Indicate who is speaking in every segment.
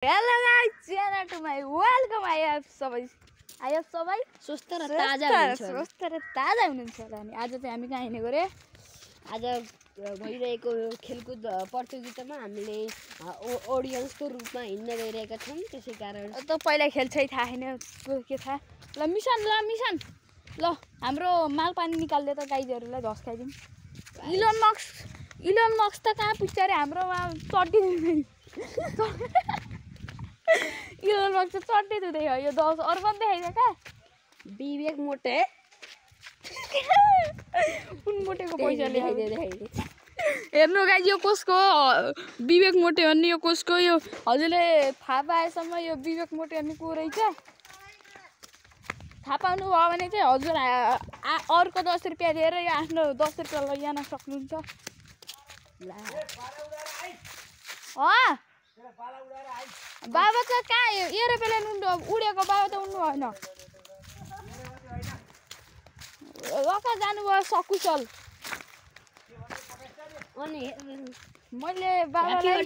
Speaker 1: Hello guys, channel to my welcome. I have सबै
Speaker 2: स्वस्थ र ताजा
Speaker 1: हुनुहुन्छ होला नि। आज चाहिँ हामी कहाँ हिँडेको रे?
Speaker 2: आज भइरहेको खेलकुद प्रतियोगितामा हामीले ऑडियन्सको रूपमा हिँड्न गइरहेका छौं। त्यसै कारण
Speaker 1: त पहिला खेल्छै थाहा छैन के थाहा। ल मिसन ल हाम्रो माल पानी निकाल्दै त गाईहरुलाई झस्काइदिउँ। इलोन मस्क त कहाँ पुग्छ रे हाम्रोमा चड्दिदैन। इलोन मस्क त चड्दै दुदै हो यो 10 अर्को पनि देखाइदिए का
Speaker 2: विवेक मोटे
Speaker 1: कुन मोटेको पैसाले हेर्नु गाइस यो कसको विवेक मोटे भन्ने यो कसको यो हजुरले थाहा पाएसम्म यो विवेक मोटे भन्ने को रहेछ थाहा पाउनु भयो भने चाहिँ हजुर अर्को 10 रुपैयाँ दिएर यो आफ्नो 10 रुपैयाँ लैजान सक्नुहुन्छ। बाबा त कहाँ एरोप्लेन उडेको बाबा त उड्नु भएन। लका जानुभयो सकुशल।
Speaker 2: अनि
Speaker 1: मैले बाबालाई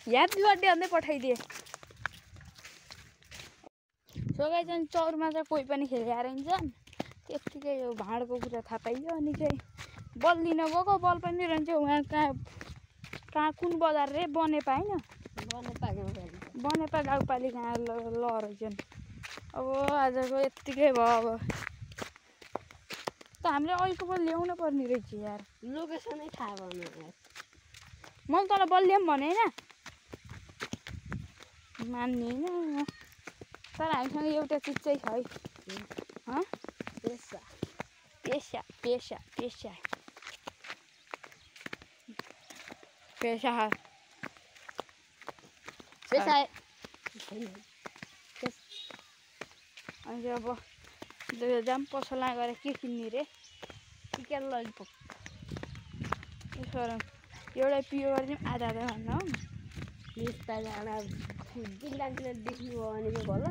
Speaker 1: ह्याप्पी बर्थडे भन्दै पठाइदिएँ। सो गाइस चाहिँ चौरमा चाहिँ कोही पनि खेलेर हिँड्छन् त्यतिकै यो भाँडको कुरा थाहा पाइयो। अनि चाहिँ बल लिन गएको बल पनि रहन्छ उहाँ कहाँ कुन बजार रे बनेपा होइन बनेपा गाउँपालिका ल रहेछन्। अब आजको यत्तिकै भयो। अब त हामीले अहिलेको बल ल्याउनु पर्ने रहेछ यार।
Speaker 2: लोकेसनै थाहा भएन यार।
Speaker 1: मैले तँलाई बल ल्याऊँ भने होइन मान्ने होइन तर हामीसँग एउटा चिज चाहिँ छ है पेसा पेसा पेसा पेसा
Speaker 2: पेसा
Speaker 1: अनि अब जाम पसलमा गएर के किन्ने रे
Speaker 2: के ललिपप
Speaker 1: यसो एउटै पियो गरिदिउँ आधा आधा भन्नु हो
Speaker 2: जिल्लातिर देख्नु भयो भने चाहिँ होला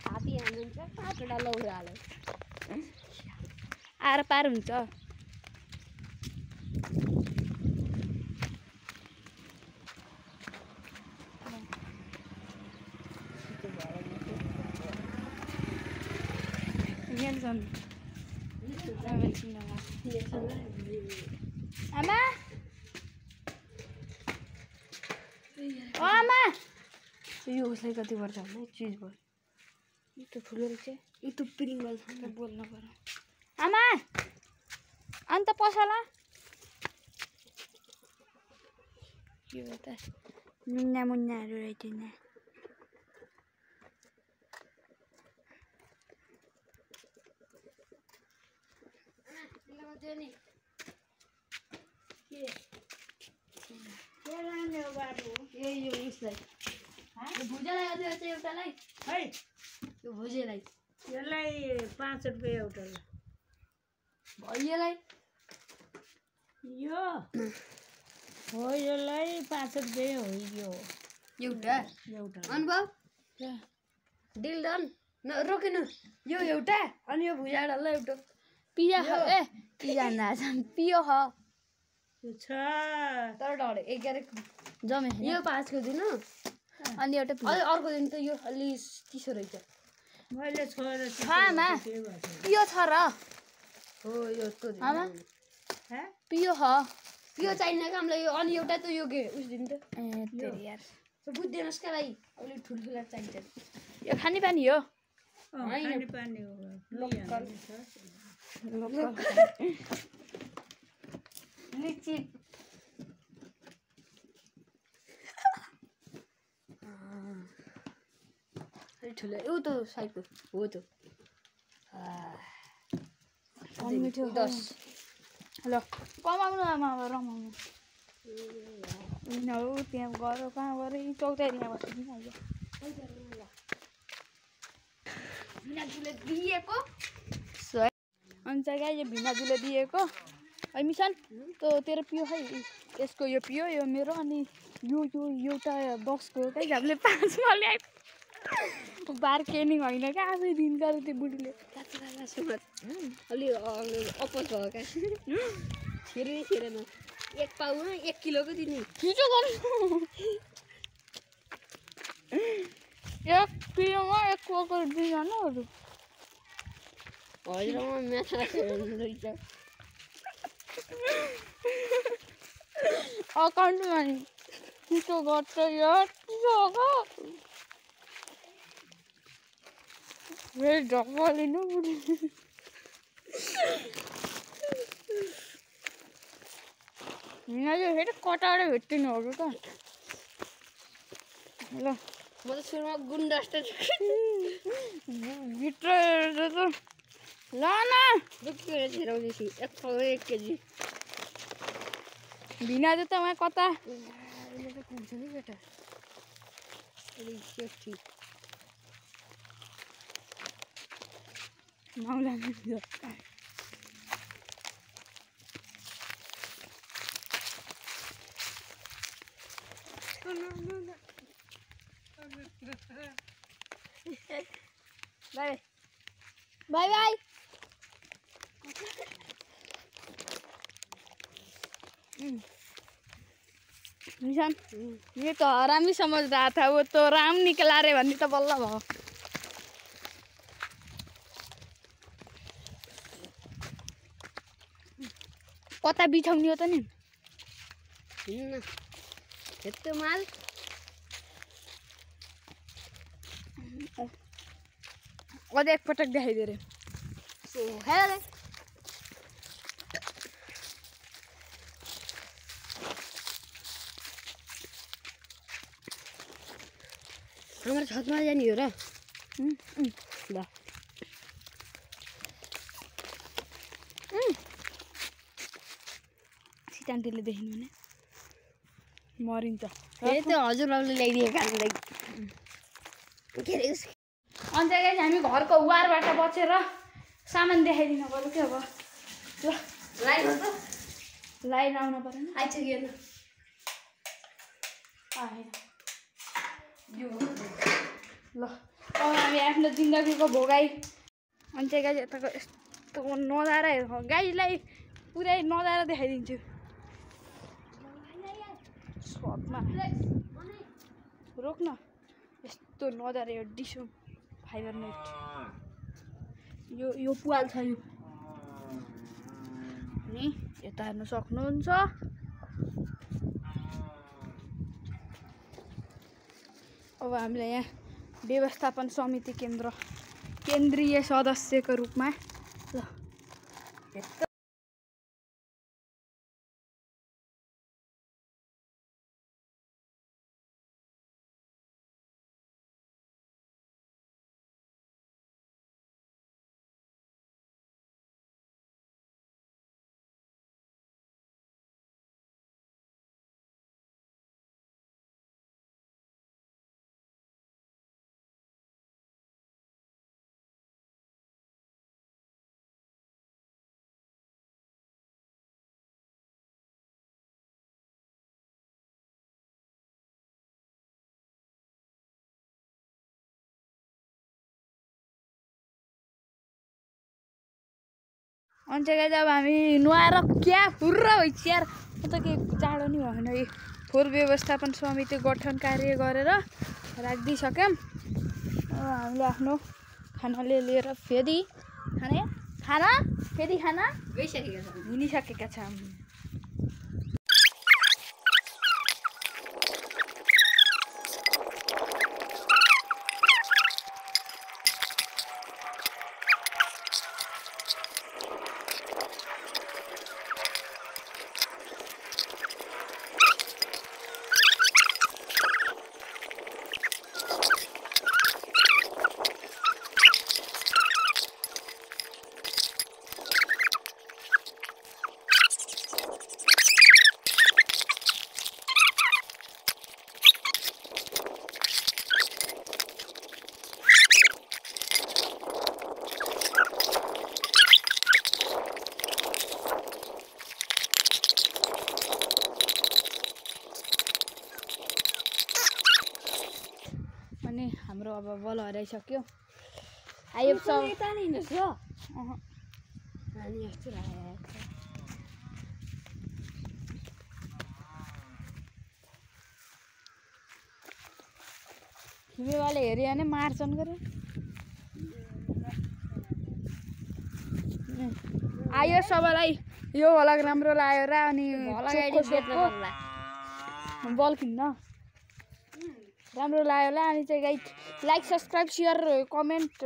Speaker 2: हात्ती हाल्नुहुन्छ 5वटा लौरा हाल्यो
Speaker 1: आर पार हुन्छ। आमा आमा
Speaker 2: यो उसलाई कति पर्छ भने चिज भयो
Speaker 1: यो त ठुलो रहेछ
Speaker 2: यो त पिरिङ्गल
Speaker 1: बोल्न पर्यो। आमा अन्त पसला के हो त मुन्ना मुन्नाहरू रहेछ नि।
Speaker 2: भुजालाई एउटालाई है यो भुजेलाई
Speaker 3: यसलाई 5 रुपैयाँ एउटालाई
Speaker 2: भैयालाई
Speaker 3: यो हो यसलाई 5 रुपैयाँ हो यो
Speaker 2: एउटा अनुभव डिल डन रोकिनु यो एउटा अनि यो भुजा डल्ला एउटा
Speaker 1: पिया ए पिया नाछन् पियो ह
Speaker 3: यो छ
Speaker 2: तर डढे 11
Speaker 1: जमे
Speaker 2: यो 5 को दिनु
Speaker 1: अनि एउटा
Speaker 2: अलि अर्को दिन त यो अलि चिसो रहेछ।
Speaker 3: मैले छोएर
Speaker 1: आमा पियो छ र
Speaker 2: हो यो त
Speaker 1: आमा पियो ह
Speaker 2: यो चाहिने कामलाई यो अनि एउटा त यो के उस दिन त
Speaker 1: ए तेरी यार
Speaker 2: बुझ्दैनस् का भाइ अलि ठुलठुला चाहिन्छ
Speaker 1: यो खाने पानी हो
Speaker 3: खाने पानी हो
Speaker 2: लोकल लिची ठुलो यो त साइडको हो त
Speaker 1: मिठो
Speaker 2: 10
Speaker 1: ल कमाउनु आमा अब रमाउनु उनीहरू त्यहाँ गएर कहाँ गएर चौतारीमा बस्नु
Speaker 2: भिनाजुले दिएको
Speaker 1: अनि चाहिँ क्या यो भिनाजुले दिएको है मिसन त तेरो पियो है यसको यो पियो यो मेरो अनि यो एउटा 10 को कहीँ हामीले 5 मा ल्याए बार्गेनिङ होइन क्या आफै दिन गरे त्यो बुढीले
Speaker 2: अलि अपोज भयो क्या छिरेन 1 पाउमा 1 किलोको दिने
Speaker 1: खिचो गर्नु एक पियोमा एक कोको दिनहरू
Speaker 2: हजुर म म्याच खेल्नु रहेछ
Speaker 1: अकाउन्टमा नि छिटो गर्छ यार होगा वे ढक्कलिनु बुढी यिनीहरूले फेरि कटाएर भेट्टिनुहरू त ल
Speaker 2: म त सुरुमा गुन्डास्टर
Speaker 1: भित्र हेरेर त ल न
Speaker 2: दुःखेर छिराउँदैछु 1 केजी
Speaker 1: भिना त तपाईँ कता
Speaker 2: अहिले त पुग्छ नि केटा अलि safety
Speaker 1: Maula
Speaker 2: by
Speaker 1: by by निशान ये तो हराम ही समझ रहा था वो तो राम निकला रे भन्ने त बल्ल भयो कता बिछाउने हो त नि
Speaker 2: हिँड्न यस्तो माल
Speaker 1: अझै एकपटक देखाइदियो रे
Speaker 2: सो हेले हाम्रो छतमा जाने हो र ल
Speaker 1: सिटान्टीले देखिनु भने मरिन्छ
Speaker 2: ए त्यो हजुरबाबुले ल्याइदिएको हामीलाई के अरे
Speaker 1: अन्त गाइस हामी घरको वारबाट बसेर सामान देखाइदिनु पर्यो के अब ल
Speaker 2: लाइन हो त
Speaker 1: लाइन आउनु परेन
Speaker 2: आइसक्यो ल
Speaker 1: आएन यो ल अब हामी आफ्नो जिन्दगीको भोगाइ अनि चाहिँ गाई यताको यस्तो नजारा गाईलाई पुरै नजारा देखाइदिन्छु सपमा रोक्न यस्तो नजारा यो डिसो फाइबर नेट यो पुवाल छ यो अनि यता हेर्न सक्नुहुन्छ अब हामीलाई यहाँ व्यवस्थापन समिति केन्द्रीय सदस्यको रूपमा ल अनि चाहिँ अब हामी नुहाएर क्या फुर्र भइन्छ यार म त के चाँडो नि भएन यो फोहोर व्यवस्थापन समिति गठन कार्य गरेर राखिदिइसक्यौँ अब हामीले आफ्नो खानाले लिएर फेरि खाना
Speaker 2: गइसकेको छ
Speaker 1: हिँडिसकेका छौँ अनि हाम्रो अब बल हराइसक्यो आयो सब
Speaker 2: नानी जस्तो लाग्यो
Speaker 1: तिमीले हेऱ्यो भने मार्छन् गरे आयो सबैलाई यो भलग राम्रो लाग्यो र अनि बल किन्न राम्रो लाग्यो होला अनि चाहिँ guide like subscribe share comment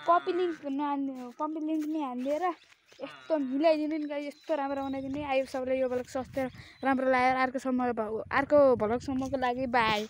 Speaker 1: copy link नि हानिदिएर यस्तो मिलाइदिनु नि गाइस यस्तो राम्रो बनाइदिनु आयो सबैलाई यो भलग सस्तो राम्रो लाग्यो अर्को भलगसम्मको लागि बाई